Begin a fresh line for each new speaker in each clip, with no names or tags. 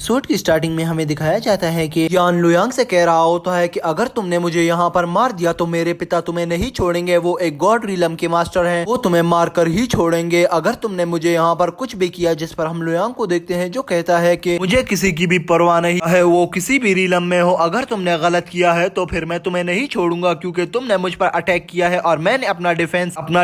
Episode की starting में हमें दिखाया जाता है कि यान लुयांग से कह रहा होता है कि अगर तुमने मुझे यहाँ पर मार दिया तो मेरे पिता तुम्हें नहीं छोड़ेंगे, वो एक गॉड रिलम के मास्टर हैं, वो तुम्हें मार कर ही छोड़ेंगे अगर तुमने मुझे यहाँ पर कुछ भी किया। जिस पर हम लुयांग को देखते हैं जो कहता है कि मुझे किसी की भी परवाह नहीं है, वो किसी भी रिलम में हो, अगर तुमने गलत किया है तो फिर मैं तुम्हें नहीं छोड़ूंगा क्योंकि तुमने मुझ पर अटैक किया है और मैंने अपना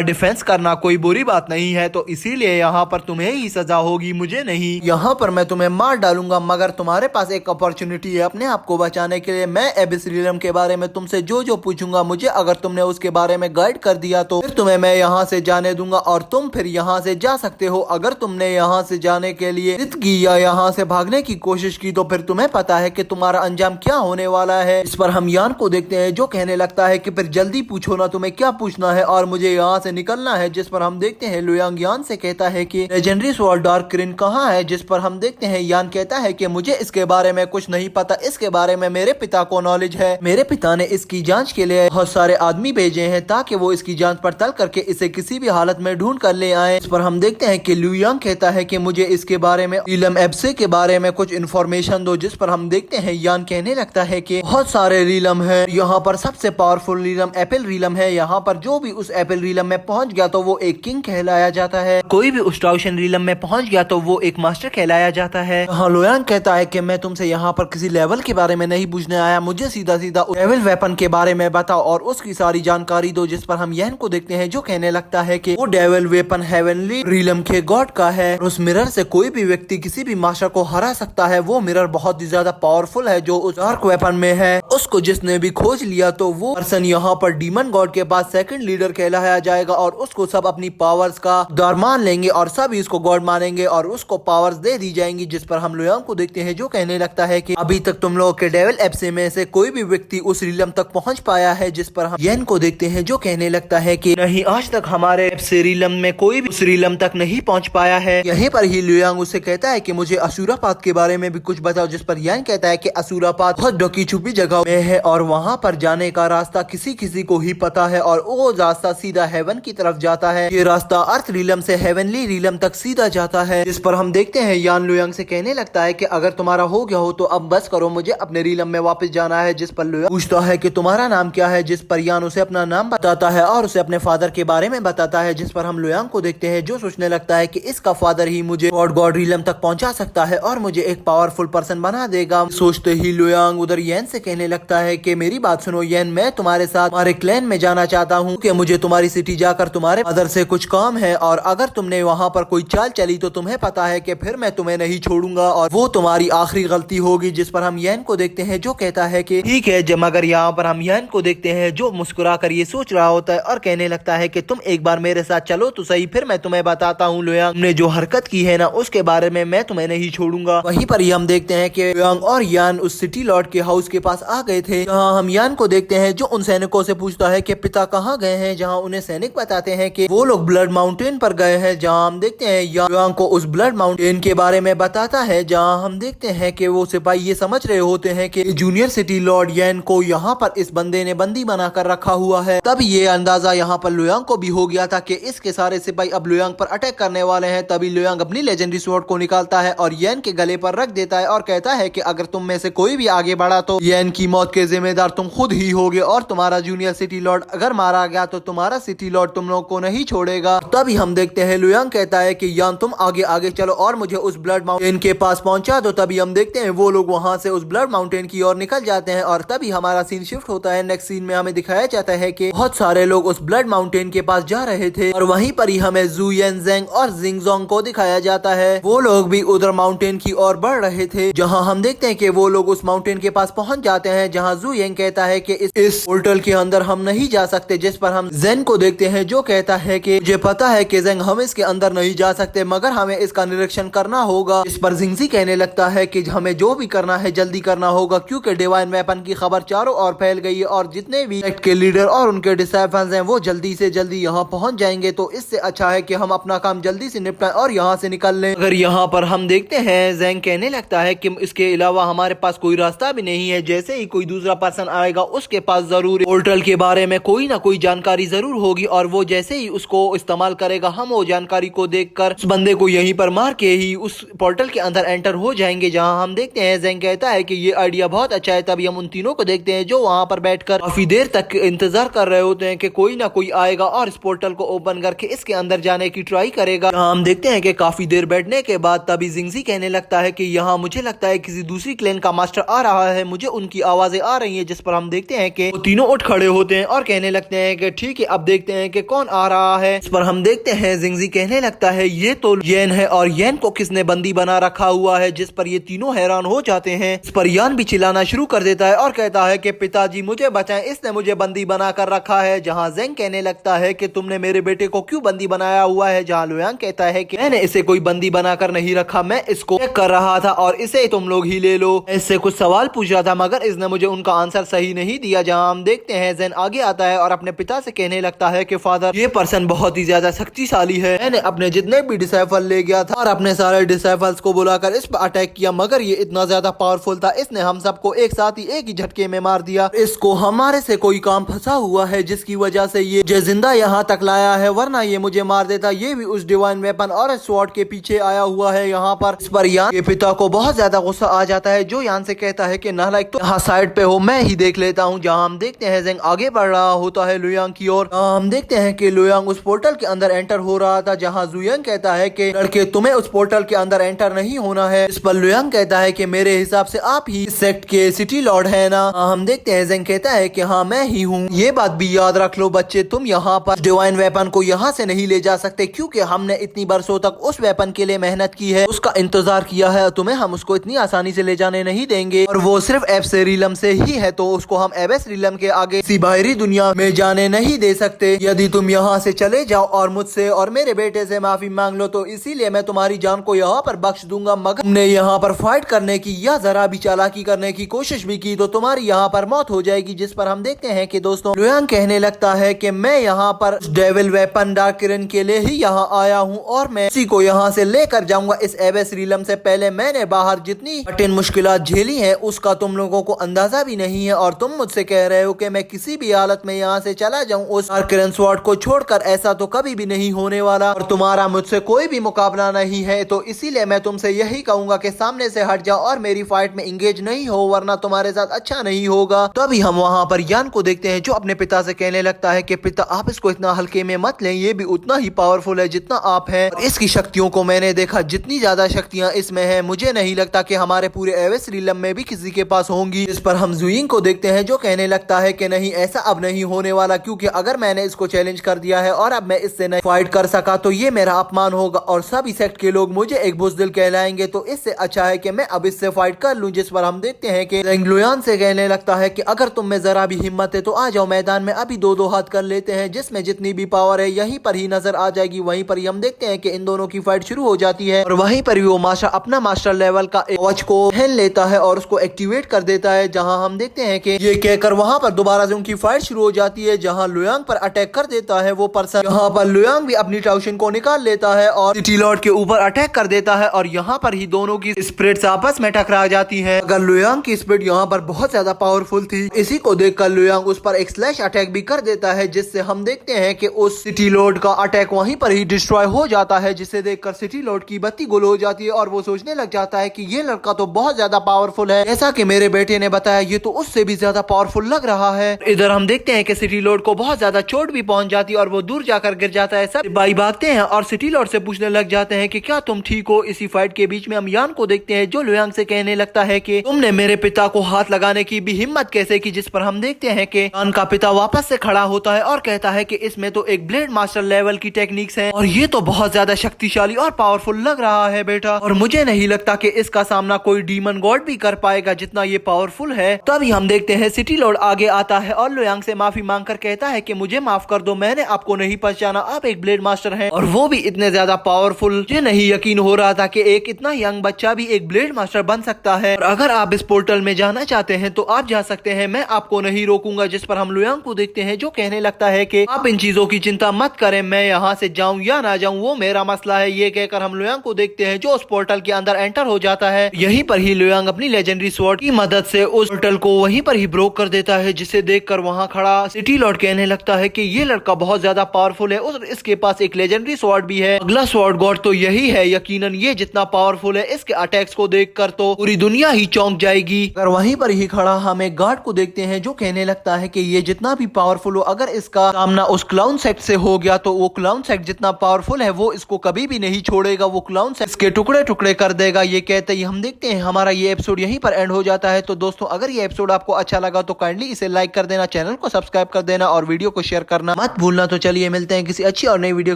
डिफेंस करना कोई बुरी बात नहीं है, तो इसीलिए यहाँ पर तुम्हें ही सजा होगी, मुझे नहीं। यहाँ पर मैं तुम्हें मार डालूंगा मगर तुम्हारे पास एक अपॉर्चुनिटी है अपने आप को बचाने के लिए। मैं एबिस रिलम के बारे में तुमसे जो जो पूछूंगा, मुझे अगर तुमने उसके बारे में गाइड कर दिया तो फिर तुम्हें मैं यहाँ से जाने दूंगा और तुम फिर यहाँ से जा सकते हो। अगर तुमने यहाँ से जाने के लिए जिद की या यहाँ से भागने की कोशिश की तो फिर तुम्हें पता है कि तुम्हारा अंजाम क्या होने वाला है। इस पर हम यान को देखते हैं जो कहने लगता है कि फिर जल्दी पूछो ना, तुम्हें क्या पूछना है और मुझे यहाँ से निकलना है। जिस पर हम देखते हैं लुयांग यान से कहता है कि लेजेंडरी स्वॉर्ड डार्क क्रिन कहाँ है। जिस पर हम देखते हैं यान कहता है कि मुझे इसके बारे में कुछ नहीं पता, इसके बारे में मेरे पिता को नॉलेज है, मेरे पिता ने इसकी जांच के लिए बहुत सारे आदमी भेजे हैं ताकि वो इसकी जांच पड़ताल करके इसे किसी भी हालत में ढूंढ कर ले आए। इस पर हम देखते हैं कि लुयांग कहता है कि मुझे इसके बारे में रीलम एब्से के बारे में कुछ इन्फॉर्मेशन दो। जिस पर हम देखते हैं यान कहने लगता है कि बहुत सारे रीलम है, यहाँ पर सबसे पावरफुल रीलम एप्पल रीलम है, यहाँ पर जो भी उस एप्पल रीलम में पहुंच गया तो वो एक किंग कहलाया जाता है, कोई भी उस टाउशन रीलम में पहुंच गया तो वो एक मास्टर कहलाया जाता है। हाँ, लुयांग कहता है कि मैं तुमसे यहाँ पर किसी लेवल के बारे में नहीं पूछने आया, मुझे सीधा सीधा डेविल वेपन के बारे में बताओ और उसकी सारी जानकारी दो। जिस पर हम यहन को देखते हैं जो कहने लगता है कि वो डेविल वेपन हेवनली रीलम के गॉड का है, उस मिरर से कोई भी व्यक्ति किसी भी मास्टर को हरा सकता है। वो मिरर बहुत ही ज्यादा पावरफुल है जो उस डार्क वेपन में है, उसको जिसने भी खोज लिया तो वो पर्सन यहाँ पर डीमन गॉड के पास सेकंड लीडर कहलाया जाएगा और उसको सब अपनी पावर्स का दार मान लेंगे और सभी इसको गॉड मानेंगे और उसको पावर्स दे दी जाएंगी। जिस पर हम लुयांग को देखते हैं जो कहने लगता है कि अभी तक तुम लोगों के डेविल एप्से में से कोई भी व्यक्ति उस रीलम तक पहुंच पाया है। जिस पर हम येन को देखते हैं जो कहने लगता है कि नहीं, आज तक हमारे एप्से रीलम में कोई भी उस रीलम तक नहीं पहुंच पाया है। यहीं पर ही लुयांग उससे कहता है कि मुझे असुरापात के बारे में भी कुछ बताओ। जिस पर येन कहता है कि असुरापात बहुत ढकी छुपी जगह में है और वहाँ पर जाने का रास्ता किसी किसी को ही पता है और वो रास्ता सीधा हेवन की तरफ जाता है, ये रास्ता अर्थ रीलम से हेवनली रीलम तक सीधा जाता है। जिस पर हम देखते हैं यान लुयांग से कहने लगता है कि अगर तुम्हारा हो गया हो तो अब बस करो, मुझे अपने रीलम में वापस जाना है। जिस पर लुयांग पूछता है कि तुम्हारा नाम क्या है। जिस पर यान उसे अपना नाम बताता है और उसे अपने फादर के बारे में बताता है। जिस पर हम लुयांग को देखते हैं जो सोचने लगता है कि इसका फादर ही मुझे गॉड रीलम तक पहुंचा सकता है और मुझे एक पावरफुल पर्सन बना देगा। सोचते ही लुयांग उधर येन से कहने लगता है कि मेरी बात सुनो येन, मैं तुम्हारे साथ हमारे क्लैन में जाना चाहता हूँ कि मुझे तुम्हारी सिटी जाकर तुम्हारे फादर से कुछ काम है और अगर तुमने वहाँ पर कोई चाल चली तो तुम्हें पता है कि फिर मैं तुम्हें नहीं छोड़ूंगा और वो तुम्हारी आखिरी गलती होगी। जिस पर हम येन को देखते हैं जो कहता है कि ठीक है, मगर यहाँ पर हम येन को देखते हैं जो मुस्कुरा कर ये सोच रहा होता है और कहने लगता है कि तुम एक बार मेरे साथ चलो तो सही, फिर मैं तुम्हें बताता हूँ लुयांग, तुमने जो हरकत की है ना उसके बारे में मैं तुम्हें नहीं छोड़ूंगा। वहीं पर ही हम देखते हैं कि लुयांग और यान उस सिटी लॉर्ड के हाउस के पास आ गए थे, जहाँ हम यान को देखते हैं जो उन सैनिकों से पूछता है कि पिता कहाँ गए हैं, जहाँ उन्हें सैनिक बताते हैं कि वो लोग ब्लड माउंटेन पर गए हैं। जहाँ हम देखते हैं लुयांग को उस ब्लड माउंटेन के बारे में बताता है, जहाँ हम देखते हैं कि वो सिपाही ये समझ रहे होते हैं कि जूनियर सिटी लॉर्ड येन को यहाँ पर इस बंदे ने बंदी बना कर रखा हुआ है। तब ये अंदाजा यहाँ पर लुयांग को भी हो गया था कि इसके सारे सिपाही अब लुयांग पर अटैक करने वाले हैं। तभी लुयांग अपनी लेजेंडरी स्वॉर्ड को निकालता है और येन के गले पर रख देता है और कहता है कि अगर तुम में से कोई भी आगे बढ़ा तो येन की मौत के जिम्मेदार तुम खुद ही होगे और तुम्हारा जूनियर सिटी लॉर्ड अगर मारा गया तो तुम्हारा सिटी लॉर्ड तुम लोग को नहीं छोड़ेगा। तभी हम देखते हैं लुयांग कहता है कि यान तुम आगे आगे चलो और मुझे उस ब्लड माउंटेन के पास पहुंचा दो। तभी हम देखते हैं वो लोग वहां से उस ब्लड माउंटेन की ओर निकल जाते हैं और तभी हमारा सीन शिफ्ट होता है। नेक्स्ट सीन में हमें दिखाया जाता है कि बहुत सारे लोग उस ब्लड माउंटेन के पास जा रहे थे और वहीं पर ही हमें जू येन जेंग और जिंगजोंग को दिखाया जाता है, वो लोग भी उधर माउंटेन की ओर बढ़ रहे थे। जहां हम देखते हैं कि वो लोग उस माउंटेन के पास पहुंच जाते हैं, जहां जू येंग कहता है कि इस पोर्टल के अंदर हम नहीं जा सकते। जिस पर हम जेन को देखते हैं जो कहता है कि मुझे पता है कि जेंग हम इसके अंदर नहीं जा सकते मगर हमें इसका निरीक्षण करना होगा। इस पर जिंगजी कहने लगता है कि हमें जो भी करना है जल्दी करना होगा क्योंकि डिवाइन वेपन की खबर चारों ओर फैल गई है और जितने भी सेक्ट के लीडर और उनके डिसाइपल्स हैं वो जल्दी से जल्दी यहाँ पहुंच जाएंगे, तो इससे अच्छा है कि हम अपना काम जल्दी से निपटाएं और यहाँ से निकल लें। अगर यहाँ पर हम देखते हैं जेंग कहने लगता है कि इसके अलावा हमारे पास कोई रास्ता भी नहीं है, जैसे ही कोई दूसरा पर्सन आएगा उसके पास जरूर पोर्टल के बारे में कोई ना कोई जानकारी जरूर होगी और वो जैसे ही उसको इस्तेमाल करेगा हम वो जानकारी को देखकर उस बंदे को यहीं पर मार के ही उस पोर्टल के अंदर एंटर हो जाएंगे। जहाँ हम देखते हैं ज़ेंग कहता है कि ये आइडिया बहुत अच्छा है। तभी हम उन तीनों को देखते हैं जो वहाँ पर बैठकर काफी देर तक इंतजार कर रहे होते हैं कि कोई ना कोई आएगा और इस पोर्टल को ओपन करके इसके अंदर जाने की ट्राई करेगा। हम देखते हैं कि काफी देर बैठने के बाद तभी जिंगजी कहने लगता है कि यहाँ मुझे लगता है किसी दूसरी क्लैन का मास्टर आ रहा है, मुझे उनकी आवाजें आ रही हैं। जिस पर हम देखते हैं कि वो तीनों उठ खड़े होते हैं और कहने लगते हैं कि ठीक है अब देखते हैं कि कौन आ रहा है। इस पर हम देखते हैं जिंगजी कहने लगता है ये तो येन है और येन को किसने बंदी बना रखा हुआ है। जिस पर ये तीनों हैरान हो जाते हैं। इस पर यान भी चिल्लाना शुरू कर देता है और कहता है कि पिताजी मुझे बचाएं, इसने मुझे बंदी बना कर रखा है। जहाँ ज़ेंग कहने लगता है कि तुमने मेरे बेटे को क्यों बंदी बनाया हुआ है। जहाँ लुयांग कहता है कि मैंने इसे कोई बंदी बनाकर नहीं रखा, मैं इसको चेक कर रहा था और इसे तुम लोग ही ले लो। इससे कुछ सवाल पूछ रहा था मगर इसने मुझे उनका आंसर सही नहीं दिया। जहाँ हम देखते हैं ज़ेन आगे आता है और अपने पिता से कहने लगता है कि फादर ये पर्सन बहुत ही ज्यादा शक्तिशाली है। मैंने अपने जितने भी डिसाइपल ले गया था और अपने सारे डिसाइपल्स को बुलाकर इस पर अटैक किया मगर ये इतना ज्यादा पावरफुल था, इसने हम सबको एक साथ ही एक ही झटके में मार दिया। इसको हमारे से कोई काम फंसा हुआ है जिसकी वजह से ये जिंदा यहाँ तक लाया है, वरना ये मुझे मार देता। ये भी उस डिवाइन वेपन और स्वॉर्ड के पीछे आया हुआ है। यहाँ पर इस पर यान के पिता को बहुत ज्यादा गुस्सा आ जाता है जो यान से कहता है कि नालायक तो यहाँ साइड पे हो, मैं ही देख लेता हूँ। जहाँ हम देखते हैं ज़ेंग आगे बढ़ रहा होता है लुयांग की ओर। हम देखते हैं कि लुयांग उस पोर्टल के अंदर एंटर हो रहा था। जहाँ जुयांग कहता है कि लड़के तुम्हें उस पोर्टल के अंदर एंटर नहीं होना है। इस पर लुयांग कहता है कि मेरे हिसाब से आप ही इस सेक्ट के सिटी लॉर्ड है ना। हम देखते हैं ज़ेंग कहता है कि हाँ मैं ही हूँ। ये बात भी याद रख लो बच्चे, तुम यहाँ पर डिवाइन वेपन को यहाँ से नहीं ले जा सकते क्योंकि हमने इतनी बरसों तक उस वेपन के लिए मेहनत की है, उसका इंतजार किया है। तुम्हें हम उसको इतनी आसानी से ले जाने नहीं देंगे और वो सिर्फ एब्सेरिलम से ही है तो उसको हम एब्सेरिलम के आगे किसी बाहरी दुनिया में जाने नहीं दे सकते। यदि तुम यहाँ से चले जाओ और मुझसे और मेरे बेटे से माफी मांग लो तो इसीलिए मैं तुम्हारी जान को यहाँ पर बख्श दूंगा। मगर तुमने यहाँ पर फाइट करने की या जरा भी चालाकी करने की कोशिश भी की तो तुम्हारी यहाँ पर मौत हो जाएगी। जिस पर हम देखते हैं कि दोस्तों लुयांग कहने लगता है कि मैं यहाँ पर डेविल वेपन डार्क किरण के लिए ही यहाँ आया हूँ और मैं इसी को यहाँ से लेकर जाऊंगा। इस एबेसरिलम से पहले मैंने बाहर जितनी कठिन मुश्किलात झेली है उसका तुम लोगों को अंदाजा भी नहीं है और तुम मुझसे कह रहे हो कि मैं किसी भी हालत में यहाँ से चला जाऊँ उस डार्क किरण स्वॉर्ड को छोड़कर। ऐसा तो कभी भी नहीं होने वाला और तुम्हारा मुझसे कोई भी मुकाबला नहीं है। तो इसीलिए मैं तुमसे यही कहूंगा कि सामने से हट जाओ और मेरी फाइट में इंगेज नहीं हो वरना तुम्हारे साथ अच्छा नहीं होगा। तो अभी हम वहाँ पर यान को देखते हैं जो अपने पिता से कहने लगता है कि पिता आप इसको इतना हल्के में मत लें, ये भी उतना ही पावरफुल है जितना आप हैं और इसकी शक्तियों को मैंने देखा, जितनी ज्यादा शक्तियाँ इसमें है मुझे नहीं लगता कि हमारे पूरे एवेसरिलम में भी किसी के पास होंगी। इस पर हम जुइंग को देखते हैं जो कहने लगता है कि नहीं ऐसा अब नहीं होने वाला क्योंकि अगर मैंने इसको चैलेंज कर दिया है और अब मैं इससे नहीं फाइट कर सका तो ये मेरा अपमान होगा और सब सेक्ट के लोग मुझे एक बुज़दिल कहलाएंगे। तो इससे अच्छा है कि मैं अब इससे फाइट कर लूं। जिस पर हम देखते हैं कि ज़ेंग लुयान से कहने लगता है कि अगर तुम में जरा भी हिम्मत है तो आ जाओ मैदान में, अभी दो दो हाथ कर लेते हैं, जिसमें जितनी भी पावर है यहीं पर ही नजर आ जाएगी। वहीं पर ही हम देखते हैं कि इन दोनों की फाइट शुरू हो जाती है और वहीं पर वो मास्टर अपना मास्टर लेवल का वॉच को पहन लेता है और उसको एक्टिवेट कर देता है। जहां हम देखते हैं कि ये कहकर वहां पर दोबारा से उनकी फाइट शुरू हो जाती है जहां लुयांग पर अटैक कर देता है वो पर्सन। यहाँ पर लुयांग भी अपनी टाउशन को निकाल लेता है और सिटी लॉर्ड के ऊपर अटैक कर देता है और यहाँ पर ही दोनों की स्पिरिट्स आपस में टकरा जाती है। अगर लुयांग की स्पिरिट यहाँ पर बहुत ज्यादा पावरफुल थी, इसी को देखकर लुयांग उस पर एक स्लैश अटैक भी कर देता है जिससे हम देखते हैं कि उस सिटी लॉर्ड का अटैक वहीं पर ही डिस्ट्रॉय हो जाता है, जिसे देखकर सिटी लॉर्ड की बत्ती गुल हो जाती है और वो सोचने लग जाता है कि ये लड़का तो बहुत ज्यादा पावरफुल है, जैसा कि मेरे बेटे ने बताया ये तो उससे भी ज्यादा पावरफुल लग रहा है। इधर हम देखते हैं कि सिटी लॉर्ड को बहुत ज्यादा चोट भी पहुंच जाती है और वो दूर जाकर गिर जाता है। सब भाई भागते हैं और सिटी लॉर्ड से पूछने लग जाते हैं कि क्या तुम ठीक हो। इसी फाइट के बीच में हम यान को देखते हैं जो लुयांग से कहने लगता है कि तुमने मेरे पिता को हाथ लगाने की भी हिम्मत कैसे की। जिस पर हम देखते हैं कि यान का पिता वापस से खड़ा होता है और कहता है कि इसमें तो एक ब्लेड मास्टर लेवल की टेक्निक्स हैं और ये तो बहुत ज्यादा शक्तिशाली और पावरफुल लग रहा है बेटा, और मुझे नहीं लगता कि इसका सामना कोई डीमन गॉड भी कर पाएगा जितना ये पावरफुल है। तभी हम देखते हैं सिटी लॉर्ड आगे आता है और लुयांग से माफी मांगकर कहता है कि मुझे माफ कर दो, मैंने आपको नहीं पहचाना, आप एक ब्लेड मास्टर हैं और वो भी इतने ज्यादा पावरफुल। मुझे नहीं यकीन हो रहा था कि एक इतना यंग बच्चा भी एक ब्लेड मास्टर बन सकता है और अगर आप इस पोर्टल में जाना चाहते हैं तो आप जा सकते हैं, मैं आपको नहीं रोकूंगा। जिस पर हम लुयांग को देखते हैं जो कहने लगता है कि आप इन चीजों की चिंता मत करें, मैं यहाँ से जाऊं या ना जाऊं वो मेरा मसला है। ये कहकर हम लुयांग को देखते हैं जो उस पोर्टल के अंदर एंटर हो जाता है। यहीं पर ही लुयांग अपनी लेजेंडरी स्वॉर्ड की मदद से उस पोर्टल को वहीं पर ही ब्रोक कर देता है, जिसे देखकर वहां खड़ा सिटी लॉर्ड कहने लगता है कि ये लड़का बहुत ज्यादा पावरफुल है और इसके पास एक लेजेंडरी स्वॉर्ड भी है। अगला स्वॉर्ड गॉड तो यही है, यकीनन ये जितना पावरफुल है इसके अटैक्स को देखकर तो पूरी दुनिया ही चौंक जाएगी। अगर वहीं पर ही खड़ा हम एक गार्ड को देखते हैं जो कहने लगता है कि ये जितना भी पावरफुल हो, अगर इसका सामना उस क्लाउन सेक्ट से हो गया तो वो क्लाउन सेक्ट जितना पावरफुल है वो इसको कभी भी नहीं छोड़ेगा, वो क्लाउन सेक्ट इसके टुकड़े टुकड़े कर देगा। ये कहते ही हम देखते हैं हमारा ये एपिसोड यहीं पर एंड हो जाता है। तो दोस्तों अगर ये एपिसोड आपको अच्छा लगा तो काइंडली इसे लाइक कर देना, चैनल को सब्सक्राइब कर देना और वीडियो को शेयर करना मत भूलना। तो चलिए मिलते हैं किसी अच्छी और नई वीडियो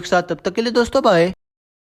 के साथ, तब तक के लिए दोस्तों बाय।